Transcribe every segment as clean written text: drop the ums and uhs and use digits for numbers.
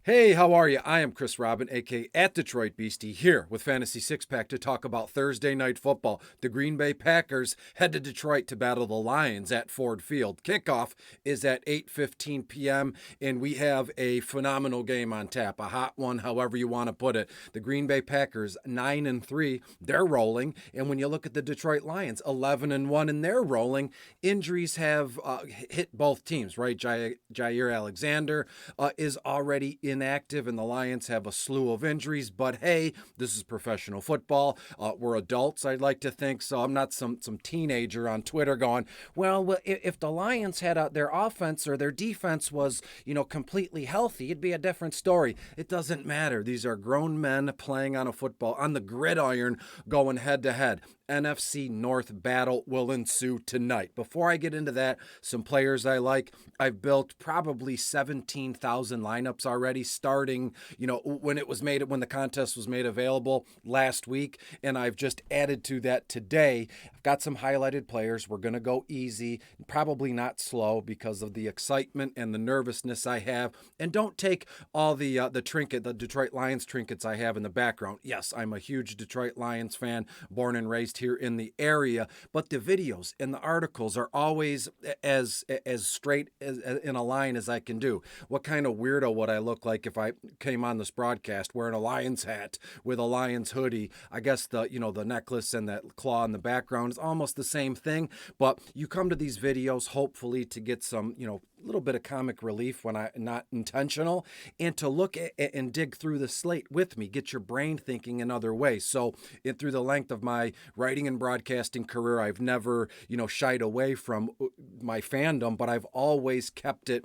Hey, how are you? I am Chris Robin, aka at Detroit Beastie, here with Fantasy Six Pack to talk about Thursday Night Football. The Green Bay Packers head to Detroit to battle the Lions at Ford Field. Kickoff is at 8:15 p.m., and we have a phenomenal game on tap, a hot one, however you want to put it. The Green Bay Packers 9-3, they're rolling, and when you look at the Detroit Lions 11-1, and they're rolling. Injuries have hit both teams, right? Jair Alexander is already inactive, and the Lions have a slew of injuries. But hey, this is professional football. We're adults, I'd like to think. So I'm not some teenager on Twitter going, well, if the Lions had their offense or their defense was, completely healthy, it'd be a different story. It doesn't matter. These are grown men playing on a football, on the gridiron, going head to head. NFC North battle will ensue tonight. Before I get into that, some players I like. I've built probably 17,000 lineups already, starting, when the contest was made available last week, and I've just added to that today. I've got some highlighted players. We're going to go easy, probably not slow because of the excitement and the nervousness I have. And don't take all the Detroit Lions trinkets I have in the background. Yes, I'm a huge Detroit Lions fan, born and raised here in the area, but the videos and the articles are always as straight as in a line as I can do. What kind of weirdo would I look like if I came on this broadcast wearing a Lions hat with a Lions hoodie? I guess the necklace and that claw in the background is almost the same thing, but you come to these videos hopefully to get some, little bit of comic relief when I'm not intentional, and to look at and dig through the slate with me, get your brain thinking in other ways. So through the length of my writing and broadcasting career, I've never, shied away from my fandom, but I've always kept it,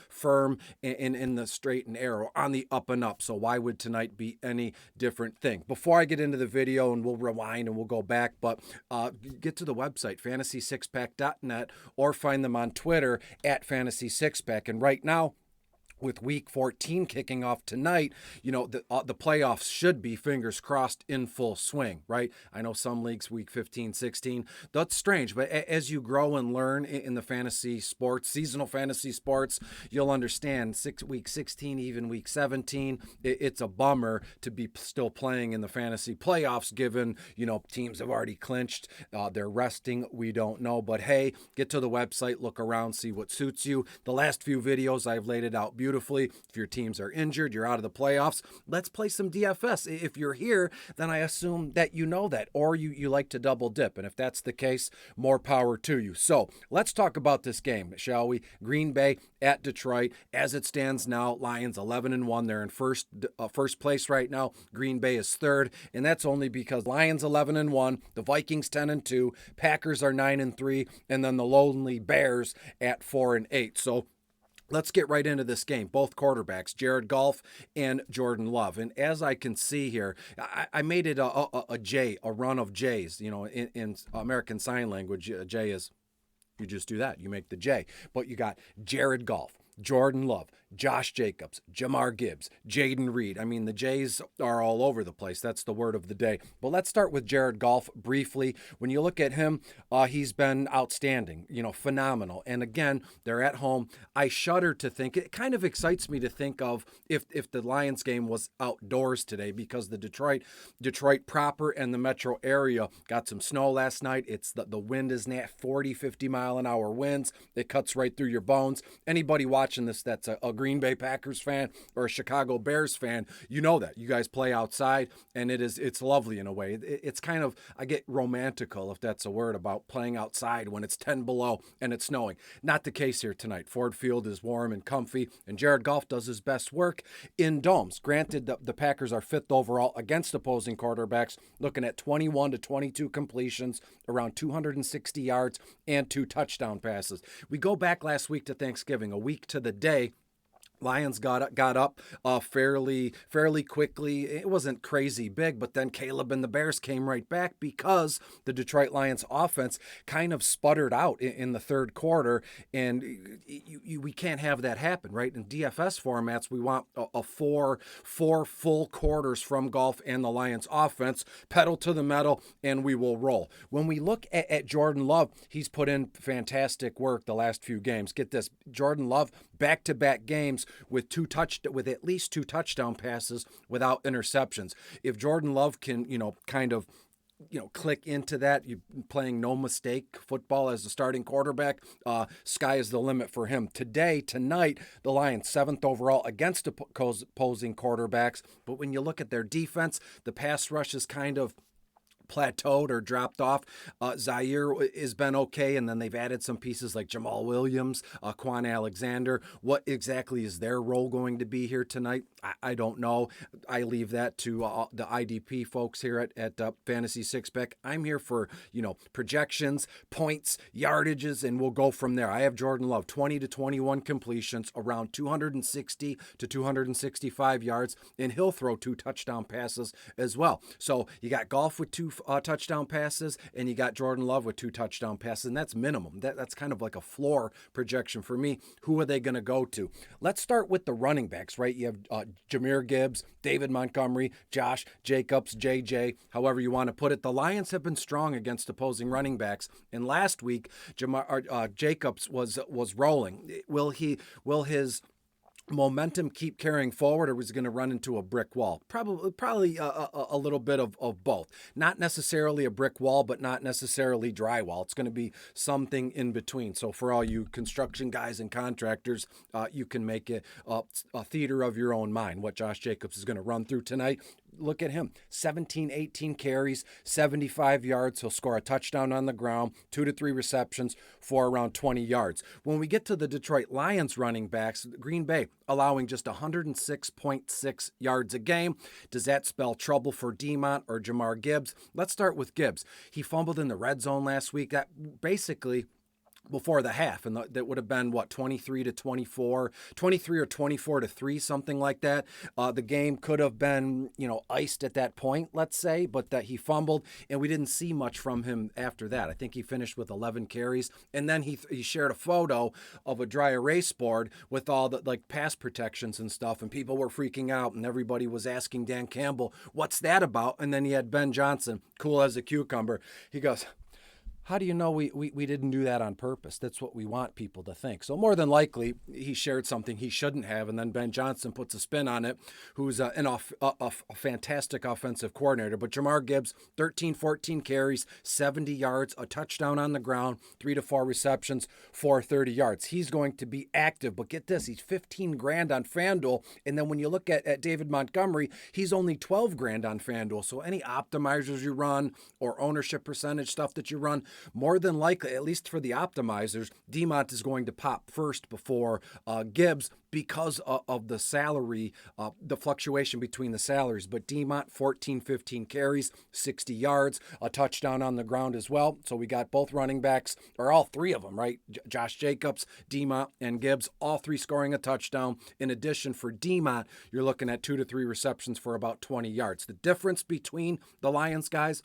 firm and in the straight and narrow, on the up and up. So why would tonight be any different thing? Before I get into the video, and we'll rewind and we'll go back, but get to the website, fantasy6pack.net, or find them on Twitter at Fantasy Six Pack. And right now, with week 14 kicking off tonight, the playoffs should be, fingers crossed, in full swing, right? I know some leagues week 15, 16, that's strange, but as you grow and learn in the fantasy sports, seasonal fantasy sports, you'll understand week 16, even week 17, it's a bummer to be still playing in the fantasy playoffs, given, teams have already clinched, they're resting, we don't know, but hey, get to the website, look around, see what suits you. The last few videos, I've laid it out beautifully. If your teams are injured, you're out of the playoffs, let's play some DFS. If you're here, then I assume that you know that, or you like to double dip. And if that's the case, more power to you. So let's talk about this game, shall we? Green Bay at Detroit. As it stands now, Lions 11-1. They're in first place right now. Green Bay is third, and that's only because Lions 11-1, the Vikings 10-2, Packers are 9-3, and then the lonely Bears at 4-8. So let's get right into this game. Both quarterbacks, Jared Goff and Jordan Love. And as I can see here, I made it a J, a run of J's. In American Sign Language, J is, you just do that. You make the J. But you got Jared Goff, Jordan Love, Josh Jacobs, Jamar Gibbs, Jaden Reed. I mean, the J's are all over the place. That's the word of the day. But let's start with Jared Goff briefly. When you look at him, he's been outstanding, phenomenal. And again, they're at home. I shudder to think, it kind of excites me to think of if the Lions game was outdoors today, because the Detroit proper and the metro area got some snow last night. It's the wind is 40, 50 mile an hour winds. It cuts right through your bones. Anybody watching this that's a Green Bay Packers fan or a Chicago Bears fan, you know that. You guys play outside, and it's lovely in a way. It's kind of, I get romantical, if that's a word, about playing outside when it's 10 below and it's snowing. Not the case here tonight. Ford Field is warm and comfy, and Jared Goff does his best work in domes. Granted, the Packers are fifth overall against opposing quarterbacks, looking at 21 to 22 completions, around 260 yards, and 2 touchdown passes. We go back last week to Thanksgiving, a week to the day. Lions got up fairly quickly. It wasn't crazy big, but then Caleb and the Bears came right back because the Detroit Lions offense kind of sputtered out in the third quarter, and we can't have that happen, right? In DFS formats, we want a four full quarters from Goff and the Lions offense, pedal to the metal, and we will roll. When we look at Jordan Love, he's put in fantastic work the last few games. Get this, Jordan Love back-to-back games with with at least 2 touchdown passes without interceptions. If Jordan Love can, kind of click into that, you playing no mistake football as the starting quarterback, sky is the limit for him. Tonight, the Lions 7th overall against opposing quarterbacks, but when you look at their defense, the pass rush is kind of plateaued or dropped off. Zaire has been okay, and then they've added some pieces like Jamal Williams, Quan Alexander. What exactly is their role going to be here tonight? I don't know. I leave that to the IDP folks here at Fantasy Six Pack. I'm here for projections, points, yardages, and we'll go from there. I have Jordan Love 20 to 21 completions, around 260 to 265 yards, and he'll throw 2 touchdown passes as well. So you got Goff with 2 touchdown passes, and you got Jordan Love with 2 touchdown passes, and that's minimum. That's kind of like a floor projection for me. Who are they going to go to? Let's start with the running backs, right? You have Jahmyr Gibbs, David Montgomery, Josh Jacobs, JJ, however you want to put it. The Lions have been strong against opposing running backs, and last week Jacobs was rolling. Will his momentum keep carrying forward, or was going to run into a brick wall? Probably a little bit of both. Not necessarily a brick wall, but not necessarily drywall. It's going to be something in between. So for all you construction guys and contractors, you can make it a theater of your own mind what Josh Jacobs is going to run through tonight. Look at him, 17, 18 carries, 75 yards. He'll score a touchdown on the ground, 2 to 3 receptions for around 20 yards. When we get to the Detroit Lions running backs, Green Bay allowing just 106.6 yards a game. Does that spell trouble for Demont or Jahmyr Gibbs? Let's start with Gibbs. He fumbled in the red zone last week. That basically before the half, and that would have been 23 to 24, 23 or 24 to 3, something like that. The game could have been iced at that point, let's say, but that he fumbled, and we didn't see much from him after that. I think he finished with 11 carries, and then he shared a photo of a dry erase board with all the pass protections and stuff, and people were freaking out, and everybody was asking Dan Campbell, what's that about? And then he had Ben Johnson, cool as a cucumber. He goes, how do you know we didn't do that on purpose? That's what we want people to think. So more than likely, he shared something he shouldn't have, and then Ben Johnson puts a spin on it, who's a fantastic offensive coordinator. But Jahmyr Gibbs, 13, 14 carries, 70 yards, a touchdown on the ground, 3 to 4 receptions, 430 yards. He's going to be active, but get this, he's $15,000 on FanDuel, and then when you look at David Montgomery, he's only $12,000 on FanDuel. So any optimizers you run or ownership percentage stuff that you run, more than likely, at least for the optimizers, Demont is going to pop first before Gibbs because of the salary, the fluctuation between the salaries. But Demont, 14, 15 carries, 60 yards, a touchdown on the ground as well. So we got both running backs, or all 3 of them, right? Josh Jacobs, Demont, and Gibbs, all 3 scoring a touchdown. In addition, for Demont, you're looking at 2 to 3 receptions for about 20 yards. The difference between the Lions guys,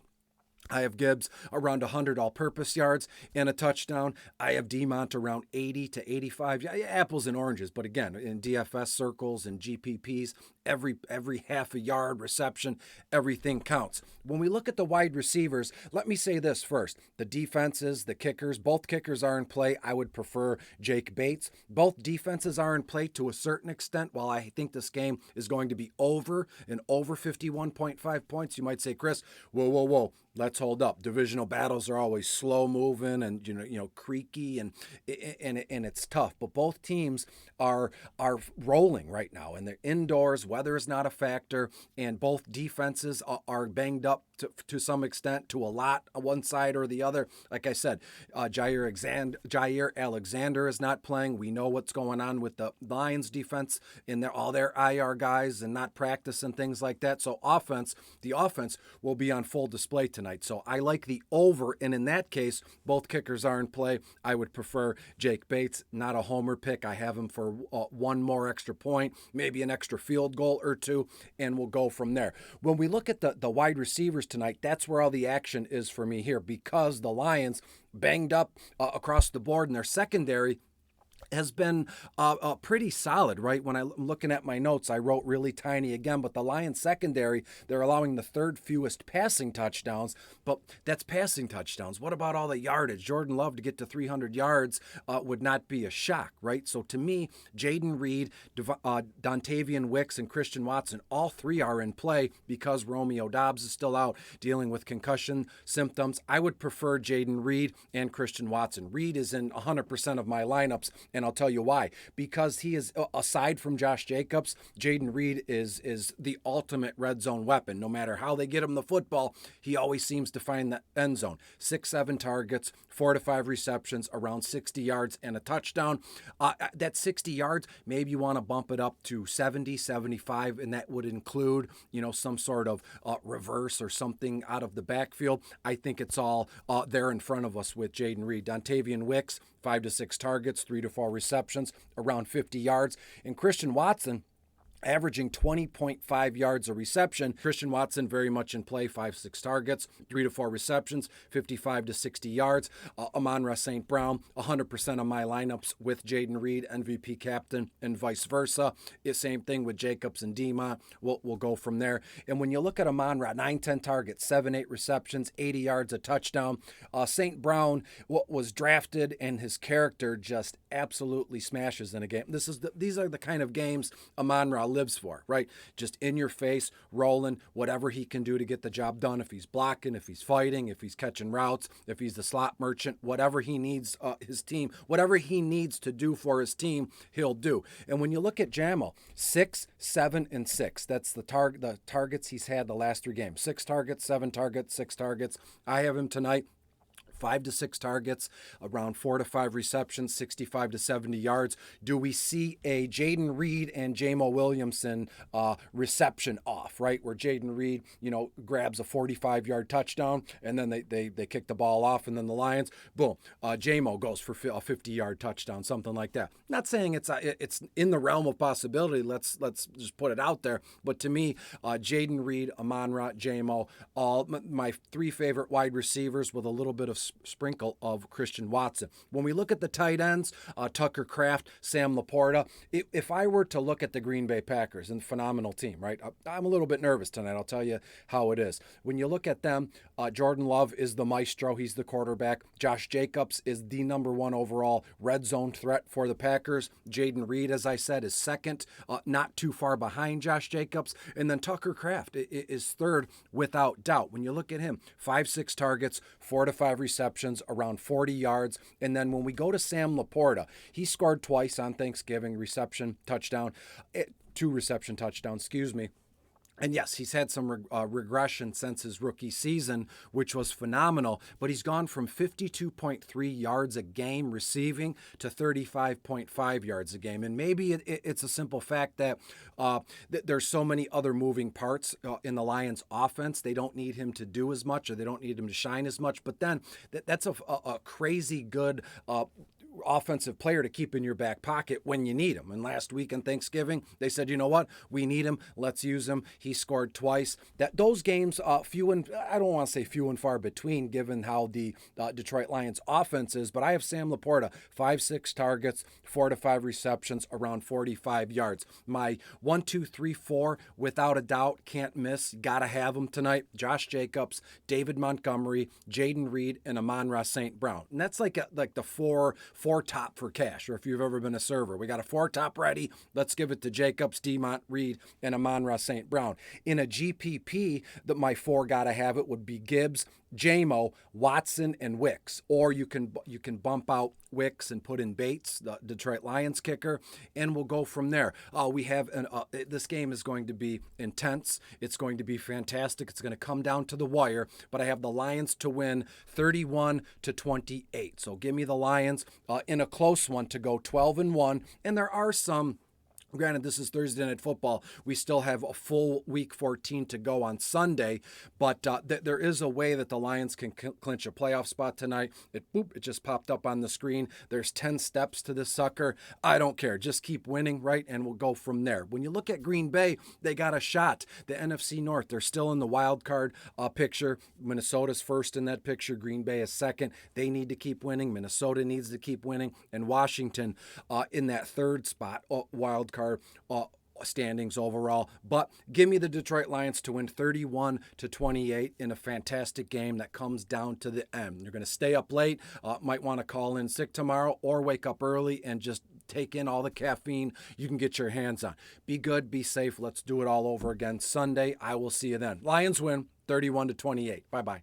I have Gibbs around 100 all-purpose yards and a touchdown. I have Demont around 80 to 85. Yeah, apples and oranges, but again, in DFS circles and GPPs, every half a yard reception, everything counts. When we look at the wide receivers, let me say this first. The defenses, the kickers, both kickers are in play. I would prefer Jake Bates. Both defenses are in play to a certain extent. While I think this game is going to be over 51.5 points, you might say, Chris, whoa. Let's hold up. Divisional battles are always slow moving and creaky and it's tough. But both teams are rolling right now, and they're indoors. Weather is not a factor, and both defenses are banged up to some extent, to a lot on one side or the other. Like I said, Jair Alexander is not playing. We know what's going on with the Lions defense in all their IR guys and not practice and things like that. So the offense will be on full display tonight. So I like the over, and in that case, both kickers are in play. I would prefer Jake Bates, not a homer pick. I have him for one more extra point, maybe an extra field goal or 2, and we'll go from there. When we look at the wide receivers tonight, that's where all the action is for me here, because the Lions banged up across the board in their secondary. has been pretty solid, right? When I'm looking at my notes, I wrote really tiny again, but the Lions secondary, they're allowing the third fewest passing touchdowns, but that's passing touchdowns. What about all the yardage? Jordan Love to get to 300 yards would not be a shock, right? So to me, Jaden Reed, Dontavian Wicks, and Christian Watson, all three are in play because Romeo Doubs is still out dealing with concussion symptoms. I would prefer Jaden Reed and Christian Watson. Reed is in 100% of my lineups, and I'll tell you why. Because he is, aside from Josh Jacobs, Jaden Reed is the ultimate red zone weapon. No matter how they get him the football, he always seems to find the end zone. 6-7 targets, 4 to 5 receptions, around 60 yards and a touchdown. That 60 yards, maybe you want to bump it up to 70, 75, and that would include, some sort of reverse or something out of the backfield. I think it's all there in front of us with Jaden Reed. Dontavian Wicks, 5 to 6 targets, 3 to 4 receptions, around 50 yards. And Christian Watson, averaging 20.5 yards a reception. Christian Watson very much in play, 5-6 targets, 3 to 4 receptions, 55 to 60 yards. Amon-Ra St. Brown, 100% of my lineups with Jaden Reed, MVP captain, and vice versa. Same thing with Jacobs and Demont. We'll go from there. And when you look at Amon-Ra, 9-10 targets, 7-8 receptions, 80 yards, a touchdown. St. Brown was drafted, and his character just absolutely smashes in a game. These are the kind of games Amon-Ra lives for, right? Just in your face, rolling, whatever he can do to get the job done. If he's blocking, if he's fighting, if he's catching routes, if he's the slot merchant, whatever he needs his team, whatever he needs to do for his team, he'll do. And when you look at Jamo, 6, 7, and 6, that's the targets he's had the last 3 games. 6 targets, 7 targets, 6 targets. I have him tonight. 5 to 6 targets, around 4 to 5 receptions, 65 to 70 yards. Do we see a Jaden Reed and Jamo Williamson reception off, right? Where Jaden Reed, grabs a 45-yard touchdown, and then they kick the ball off, and then the Lions, boom, Jamo goes for a 50-yard touchdown, something like that. Not saying it's in the realm of possibility. Let's just put it out there. But to me, Jaden Reed, Amon-Ra, Jamo, all my 3 favorite wide receivers with a little bit of sprinkle of Christian Watson. When we look at the tight ends, Tucker Kraft, Sam Laporta, if I were to look at the Green Bay Packers, and phenomenal team, right? I'm a little bit nervous tonight. I'll tell you how it is. When you look at them, Jordan Love is the maestro. He's the quarterback. Josh Jacobs is the number 1 overall red zone threat for the Packers. Jaden Reed, as I said, is second, not too far behind Josh Jacobs. And then Tucker Kraft is third without doubt. When you look at him, 5-6 targets, 4 to 5 receptions, around 40 yards. And then when we go to Sam Laporta, he scored twice on Thanksgiving, reception, touchdown, 2 reception touchdowns, And yes, he's had some regression since his rookie season, which was phenomenal, but he's gone from 52.3 yards a game receiving to 35.5 yards a game. And maybe it's a simple fact that there's so many other moving parts in the Lions offense. They don't need him to do as much, or they don't need him to shine as much. But then that's a crazy good offensive player to keep in your back pocket when you need him. And last week on Thanksgiving, they said, you know what? We need him. Let's use him. He scored twice. Those games, I don't want to say few and far between, given how the Detroit Lions offense is, but I have Sam Laporta, 5-6 targets, 4 to 5 receptions, around 45 yards. My 1, 2, 3, 4, without a doubt, can't miss. Got to have him tonight. Josh Jacobs, David Montgomery, Jaden Reed, and Amon-Ra St. Brown. And that's like the four top for cash, or if you've ever been a server. We got a 4 top ready. Let's give it to Jacobs, Demont, Reed, and Amon-Ra St. Brown. In a GPP, that my 4 gotta have it would be Gibbs, Jamo, Watson, and Wicks. Or you can bump out Wicks and put in Bates, the Detroit Lions kicker, and we'll go from there. We have this game is going to be intense. It's going to be fantastic. It's going to come down to the wire, but I have the Lions to win 31-28. So give me the Lions in a close one to go 12-1, and there are some Granted, this is Thursday Night Football. We still have a full Week 14 to go on Sunday, but there is a way that the Lions can clinch a playoff spot tonight. It just popped up on the screen. There's 10 steps to this sucker. I don't care. Just keep winning, right? And we'll go from there. When you look at Green Bay, they got a shot. The NFC North, they're still in the wild card picture. Minnesota's first in that picture. Green Bay is second. They need to keep winning. Minnesota needs to keep winning. And Washington in that third spot, wild card standings overall. But give me the Detroit Lions to win 31-28 in a fantastic game that comes down to the end. You're going to stay up late, might want to call in sick tomorrow, or wake up early and just take in all the caffeine you can get your hands on. Be good, be safe. Let's do it all over again Sunday. I will see you then. Lions win 31-28. Bye-bye.